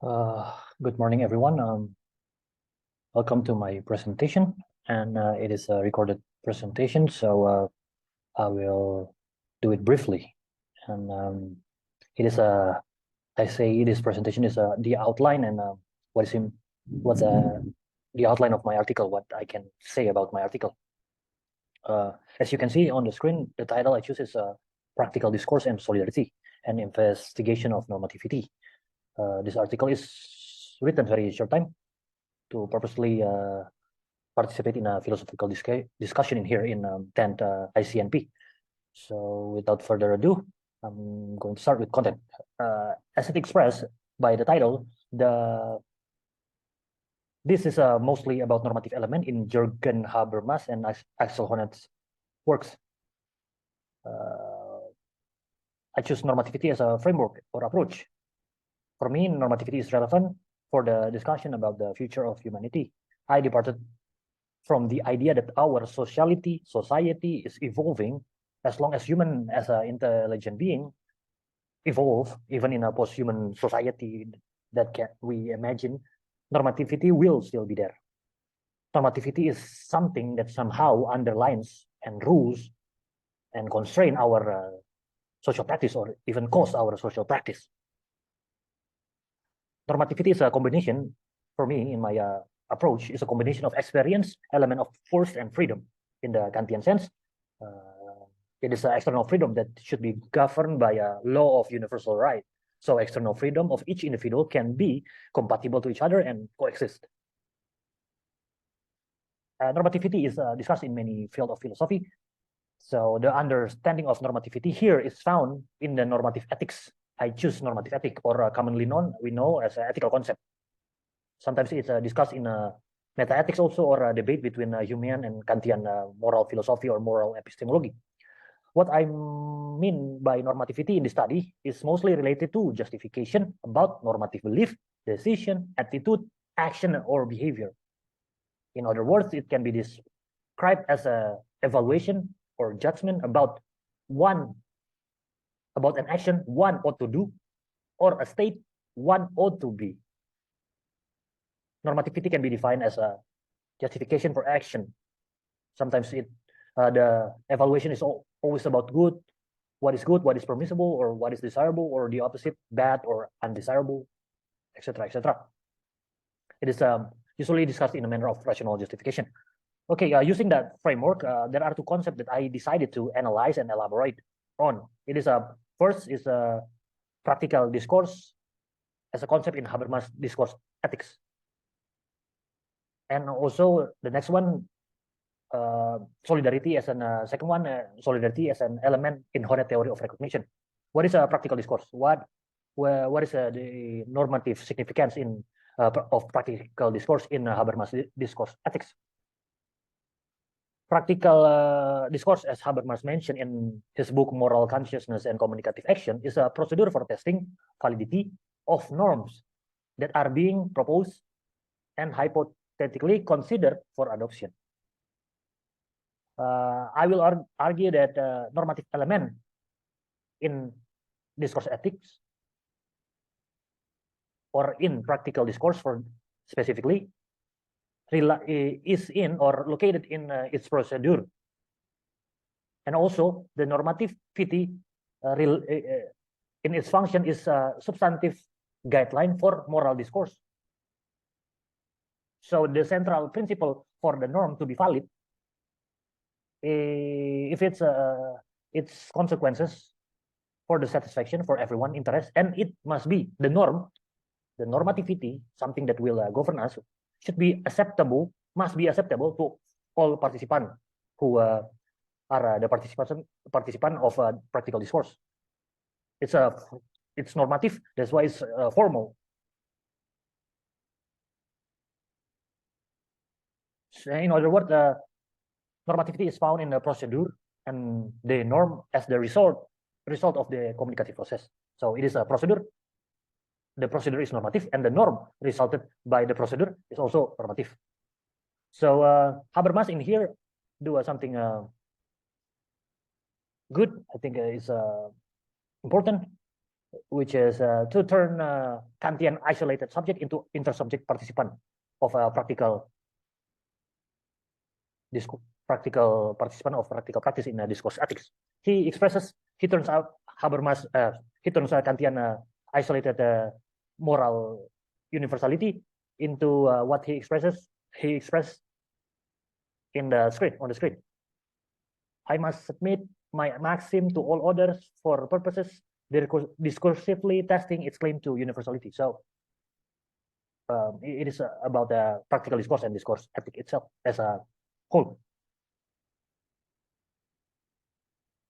Good morning, everyone. Welcome to my presentation, and it is a recorded presentation, so I will do it briefly. And it is I say this presentation is the outline and what's the outline of my article, what I can say about my article. As you can see on the screen, the title I choose is Practical Discourse and Solidarity, an Investigation of Normativity. This article is written very short time to purposely participate in a philosophical discussion in here in 10th ICNP. So without further ado, I'm going to start with content. As it expressed by the title, this is mostly about normative element in Jürgen Habermas and Axel Honneth's works. I choose normativity as a framework or approach. For me, normativity is relevant for the discussion about the future of humanity. I departed from the idea that our society is evolving as long as human as an intelligent being evolve, even in a post-human society that we imagine, normativity will still be there. Normativity is something that somehow underlines and rules and constrain our social practice or even cause our social practice. Normativity is a combination, for me, in my approach, is a combination of experience, element of force, and freedom. In the Kantian sense, it is an external freedom that should be governed by a law of universal right. So external freedom of each individual can be compatible to each other and coexist. Normativity is discussed in many fields of philosophy. So the understanding of normativity here is found in the normative ethics. I choose normative ethic, or commonly known, we know as an ethical concept. Sometimes it's discussed in meta-ethics also, or a debate between Humean and Kantian moral philosophy or moral epistemology. What I mean by normativity in the study is mostly related to justification about normative belief, decision, attitude, action, or behavior. In other words, it can be described as an evaluation or judgment about an action one ought to do, or a state one ought to be. Normativity can be defined as a justification for action. Sometimes the evaluation is always about good, what is permissible, or what is desirable, or the opposite, bad or undesirable, etc., etc. It is usually discussed in a manner of rational justification. Okay, using that framework, there are two concepts that I decided to analyze and elaborate on. It is first is a practical discourse as a concept in Habermas discourse ethics. And also the next one, solidarity as an second one, solidarity as an element in Honneth theory of recognition. What is a practical discourse? What is the normative significance of practical discourse in Habermas discourse ethics? Practical discourse, as Habermas mentioned in his book Moral Consciousness and Communicative Action, is a procedure for testing validity of norms that are being proposed and hypothetically considered for adoption. I will argue that normative element in discourse ethics or in practical discourse for specifically is in or located in its procedure. And also the normativity in its function is a substantive guideline for moral discourse. So the central principle for the norm to be valid, if it's its consequences for the satisfaction for everyone interest, and it must be the norm, the normativity, something that will govern us, should be acceptable, must be acceptable to all participants who are the participant of practical discourse. It's normative, that's why it's formal. So in other words, normativity is found in the procedure and the norm as the result of the communicative process. So it is a procedure. The procedure is normative, and the norm resulted by the procedure is also normative. So Habermas in here do something good. I think is important. which is to turn Kantian isolated subject into intersubject participant of a practical participant of practical practice in discourse ethics. He turns out Habermas, he turns Kantian isolated moral universality into what he expressed in the screen, on the screen. I must submit my maxim to all others for purposes discursively testing its claim to universality. So it is about the practical discourse and discourse ethic itself as a whole.